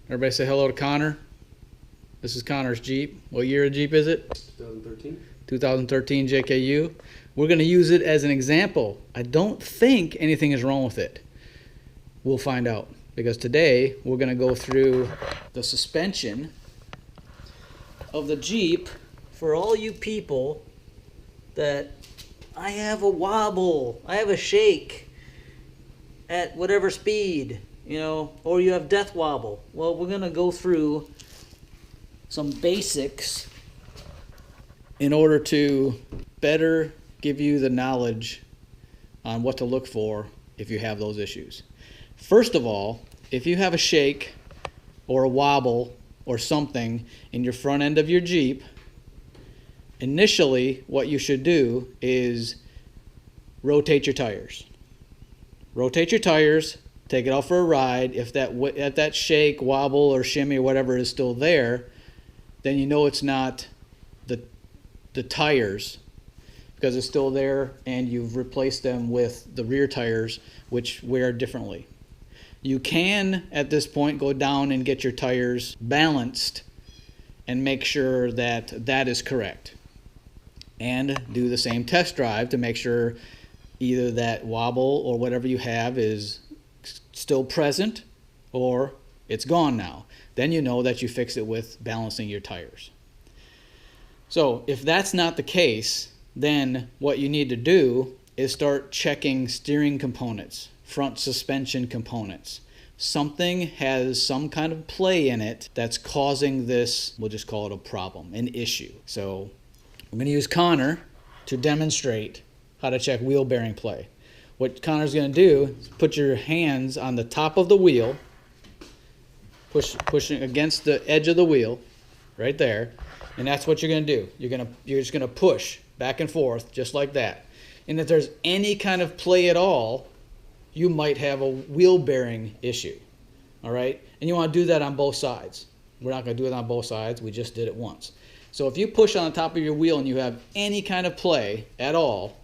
Everybody say hello to Connor. This is Connor's Jeep. What year of Jeep is it? 2013. 2013 JKU. We're going to use it as an example. I don't think anything is wrong with it. We'll find out. Because today we're going to go through the suspension of the Jeep for all you people that I have a wobble, I have a shake at whatever speed, you know, or you have death wobble. Well, we're going to go through some basics in order to better give you the knowledge on what to look for if you have those issues. First of all, if you have a shake or a wobble or something in your front end of your Jeep, initially what you should do is rotate your tires. Rotate your tires, take it out for a ride. If that shake, wobble, or shimmy or whatever is still there, then you know it's not the tires, because it's still there and you've replaced them with the rear tires, which wear differently. You can, at this point, go down and get your tires balanced and make sure that that is correct. And do the same test drive to make sure either that wobble or whatever you have is still present or it's gone now. Then you know that you fixed it with balancing your tires. So if that's not the case, then what you need to do is start checking steering components, front suspension components. Something has some kind of play in it that's causing this, we'll just call it a problem, an issue. So I'm going to use Connor to demonstrate how to check wheel bearing play. What Connor's going to do is put your hands on the top of the wheel, pushing against the edge of the wheel, right there, and that's what you're going to do. You're just going to push back and forth just like that. And if there's any kind of play at all, you might have a wheel bearing issue. All right? And you want to do that on both sides. We're not going to do it on both sides. We just did it once. So if you push on the top of your wheel and you have any kind of play at all,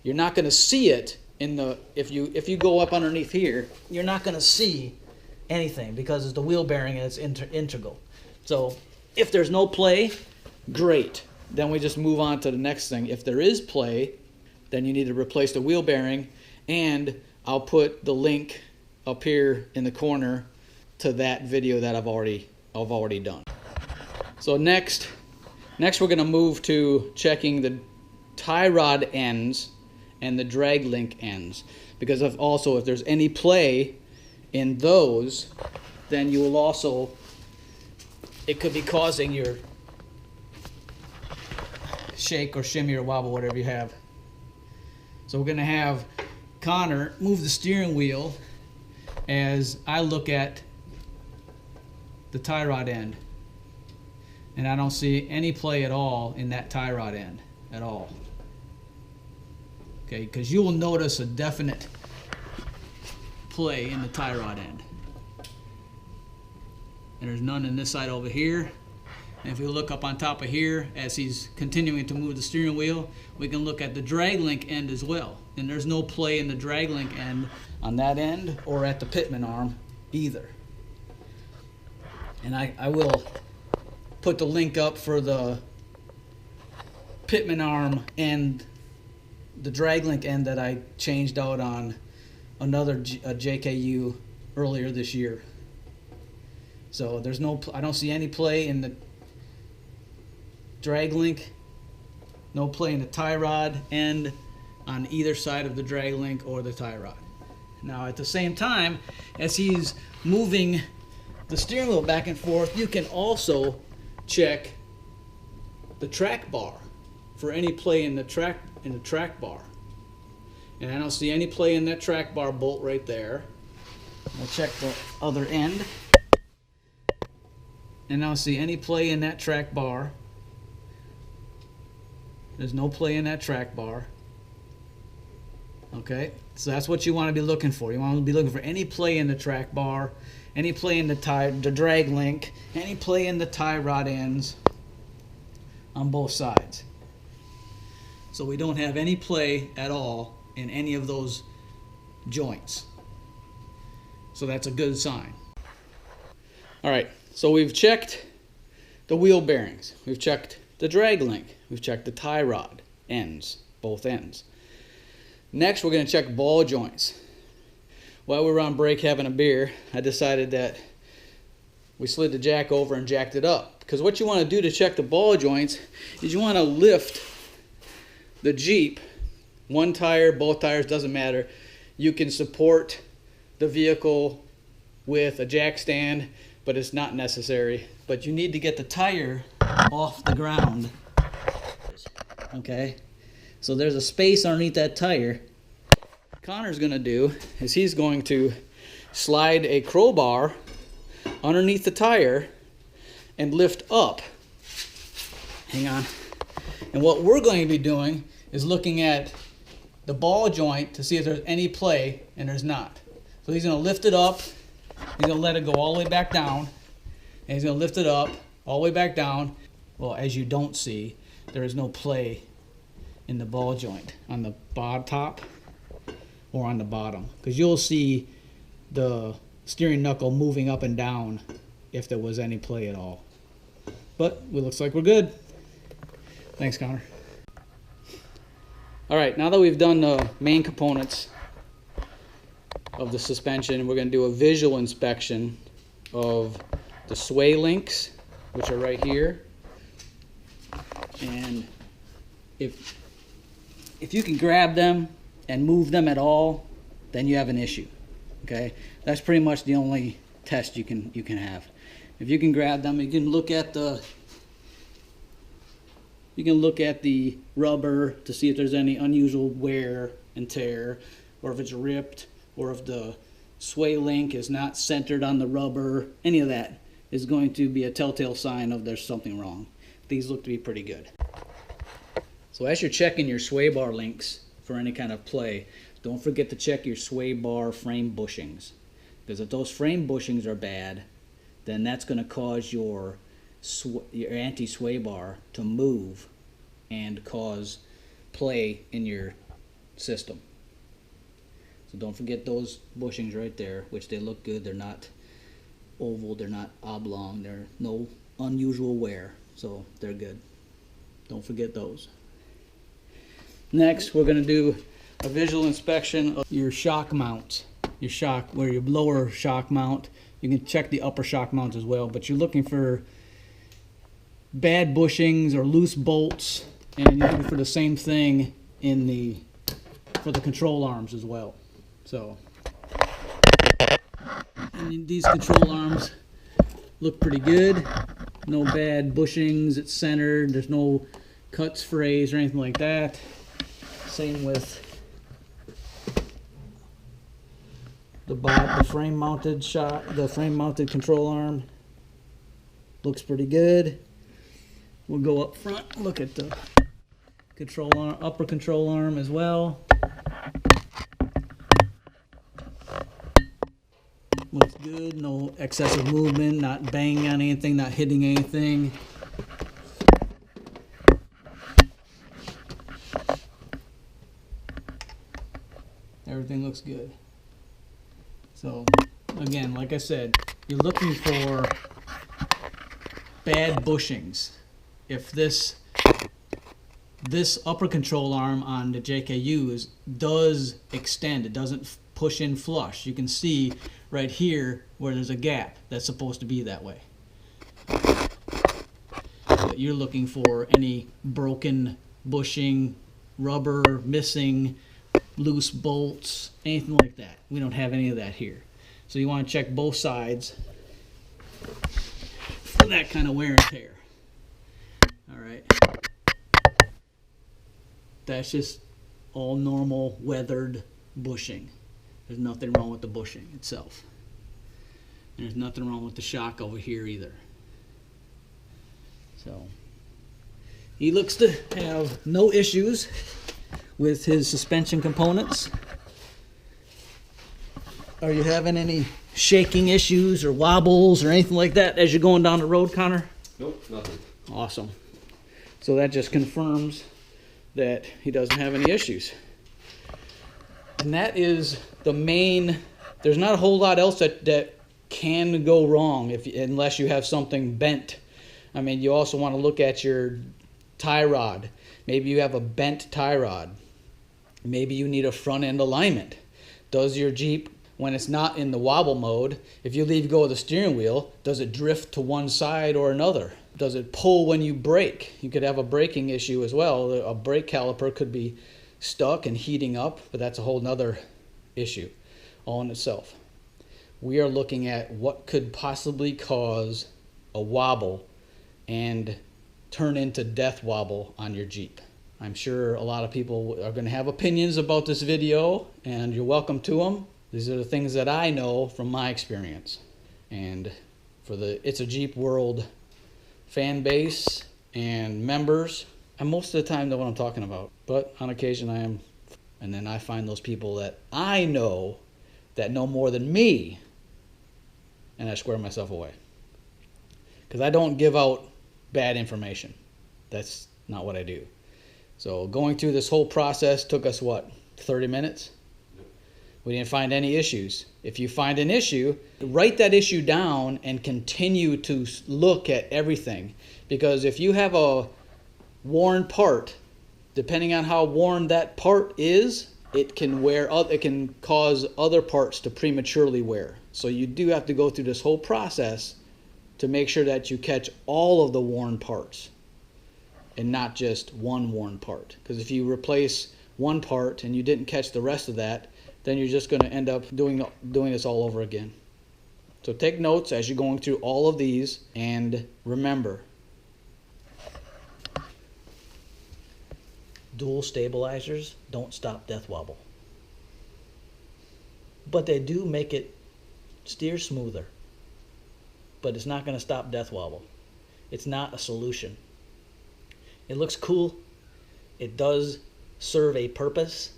you're not going to see it in the if you go up underneath here, you're not going to see anything because it's the wheel bearing and it's integral. So if there's no play, great. Then we just move on to the next thing. If there is play, then you need to replace the wheel bearing, and I'll put the link up here in the corner to that video that I've already done. So next we're going to move to checking the tie rod ends and the drag link ends, because if there's any play in those, then you will also, it could be causing your shake or shimmy or wobble, whatever you have. So we're going to have Connor move the steering wheel as I look at the tie rod end, and I don't see any play at all in that tie rod end at all. Okay, because you will notice a definite play in the tie rod end, and there's none in this side over here. And if we look up on top of here as he's continuing to move the steering wheel, we can look at the drag link end as well. And there's no play in the drag link end on that end or at the pitman arm either. And I will put the link up for the pitman arm and the drag link end that I changed out on another JKU earlier this year. So I don't see any play in the drag link, no play in the tie rod end on either side of the drag link or the tie rod. Now at the same time as he's moving the steering wheel back and forth, you can also check the track bar for any play in the track bar. And I don't see any play in that track bar bolt right there. We'll check the other end. And I don't see any play in that track bar. There's no play in that track bar. Okay, so that's what you want to be looking for. You want to be looking for any play in the track bar, any play in the drag link, any play in the tie rod ends on both sides. So we don't have any play at all in any of those joints. So that's a good sign. All right, so we've checked the wheel bearings. We've checked the drag link. We've checked the tie rod ends, both ends. Next, we're going to check ball joints. While we were on break having a beer, I decided that we slid the jack over and jacked it up. Because what you want to do to check the ball joints is you want to lift the Jeep, one tire, both tires, doesn't matter. You can support the vehicle with a jack stand, but it's not necessary. But you need to get the tire off the ground. Okay, so there's a space underneath that tire. What Connor's going to do is he's going to slide a crowbar underneath the tire and lift up. Hang on. And what we're going to be doing is looking at the ball joint to see if there's any play, and there's not. So he's going to lift it up, he's going to let it go all the way back down, and he's going to lift it up all the way back down. Well, as you don't see, there is no play in the ball joint on the top or on the bottom, because you'll see the steering knuckle moving up and down if there was any play at all. But it looks like we're good. Thanks, Connor. All right, now that we've done the main components of the suspension, we're going to do a visual inspection of the sway links, which are right here. And if you can grab them and move them at all, then you have an issue. Okay, that's pretty much the only test you can have. If you can grab them, you can look at the rubber to see if there's any unusual wear and tear, or if it's ripped, or if the sway link is not centered on the rubber. Any of that is going to be a telltale sign of there's something wrong. These look to be pretty good. So as you're checking your sway bar links for any kind of play, don't forget to check your sway bar frame bushings, because if those frame bushings are bad, then that's going to cause your anti-sway bar to move and cause play in your system. So don't forget those bushings right there, which they look good. They're not oval, they're not oblong, there's no unusual wear, so they're good. Don't forget those. Next, we're going to do a visual inspection of your shock mount. Your shock, where your lower shock mount. You can check the upper shock mount as well, but you're looking for bad bushings or loose bolts, and you're looking for the same thing for the control arms as well. So, and these control arms look pretty good. No bad bushings. It's centered. There's no cuts, frays, or anything like that. Same with the frame mounted control arm. Looks pretty good. We'll go up front, look at the control arm, upper control arm as well. Looks good, no excessive movement, not banging on anything, not hitting anything. Everything looks good. So, again, like I said, you're looking for bad bushings. If this upper control arm on the JKUs does extend, it doesn't push in flush. You can see right here where there's a gap that's supposed to be that way. But you're looking for any broken bushing, rubber missing, loose bolts, anything like that. We don't have any of that here. So you want to check both sides for that kind of wear and tear. Alright. That's just all normal weathered bushing. There's nothing wrong with the bushing itself. And there's nothing wrong with the shock over here either. So he looks to have no issues with his suspension components. Are you having any shaking issues or wobbles or anything like that as you're going down the road, Connor? Nope, nothing. Awesome. So that just confirms that he doesn't have any issues. And that is the main, there's not a whole lot else that can go wrong unless you have something bent. I mean, you also want to look at your tie rod. Maybe you have a bent tie rod. Maybe you need a front end alignment. Does your Jeep, when it's not in the wobble mode, if you leave go of the steering wheel, does it drift to one side or another? Does it pull when you brake? You could have a braking issue as well. A brake caliper could be stuck and heating up, but that's a whole nother issue all in itself. We are looking at what could possibly cause a wobble and turn into death wobble on your Jeep. I'm sure a lot of people are going to have opinions about this video, and you're welcome to them. These are the things that I know from my experience. And for the It's a Jeep World fan base and members, I most of the time know what I'm talking about, but on occasion I am. And then I find those people that I know that know more than me, and I square myself away. Because I don't give out bad information. That's not what I do. So going through this whole process took us, what, 30 minutes? We didn't find any issues. If you find an issue, write that issue down and continue to look at everything. Because if you have a worn part, depending on how worn that part is, it can cause other parts to prematurely wear. So you do have to go through this whole process to make sure that you catch all of the worn parts and not just one worn part. Because if you replace one part and you didn't catch the rest of that, then you're just going to end up doing this all over again. So take notes as you're going through all of these, and remember, dual stabilizers don't stop death wobble. But they do make it steer smoother. But it's not going to stop death wobble. It's not a solution. It looks cool. It does serve a purpose.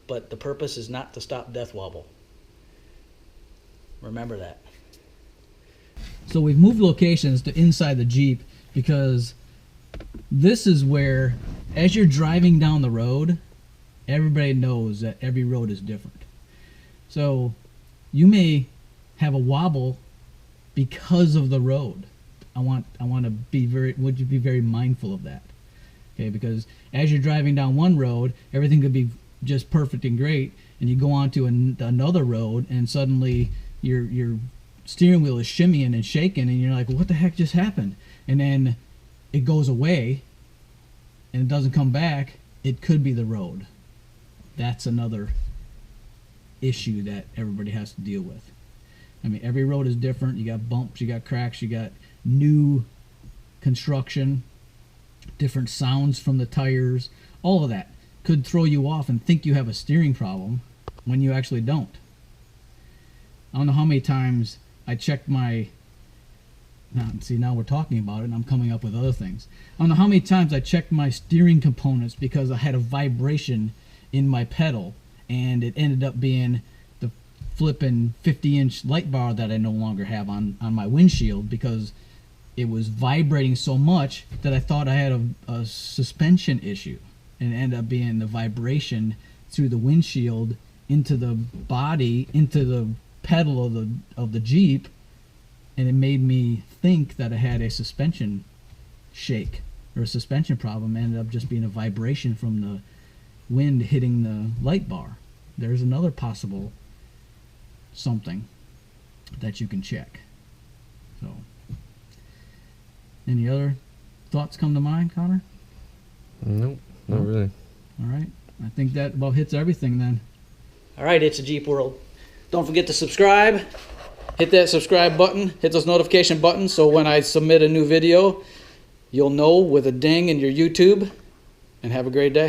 But the purpose is not to stop death wobble. Remember that. So we've moved locations to inside the Jeep because this is where, as you're driving down the road, everybody knows that every road is different. So you may have a wobble because of the road. I want to be would you be very mindful of that? Okay, because as you're driving down one road, everything could be just perfect and great, and you go on to another road, and suddenly your steering wheel is shimmying and shaking, and you're like, what the heck just happened? And then it goes away, and it doesn't come back. It could be the road. That's another issue that everybody has to deal with. I mean, every road is different. You got bumps, you got cracks, you got new construction, different sounds from the tires. All of that could throw you off and think you have a steering problem when you actually don't. I don't know how many times I checked my... now we're talking about it and I'm coming up with other things. I don't know how many times I checked my steering components because I had a vibration in my pedal, and it ended up being the flipping 50-inch light bar that I no longer have on my windshield, because it was vibrating so much that I thought I had a suspension issue, and it ended up being the vibration through the windshield into the body, into the pedal of the Jeep, and it made me think that I had a suspension shake or a suspension problem. It ended up just being a vibration from the wind hitting the light bar. There's another possible something that you can check. So, any other thoughts come to mind, Connor? Nope, not really. All right, I think that about hits everything then. All right, it's a Jeep World. Don't forget to subscribe. Hit that subscribe button. Hit those notification buttons so when I submit a new video, you'll know with a ding in your YouTube. And have a great day.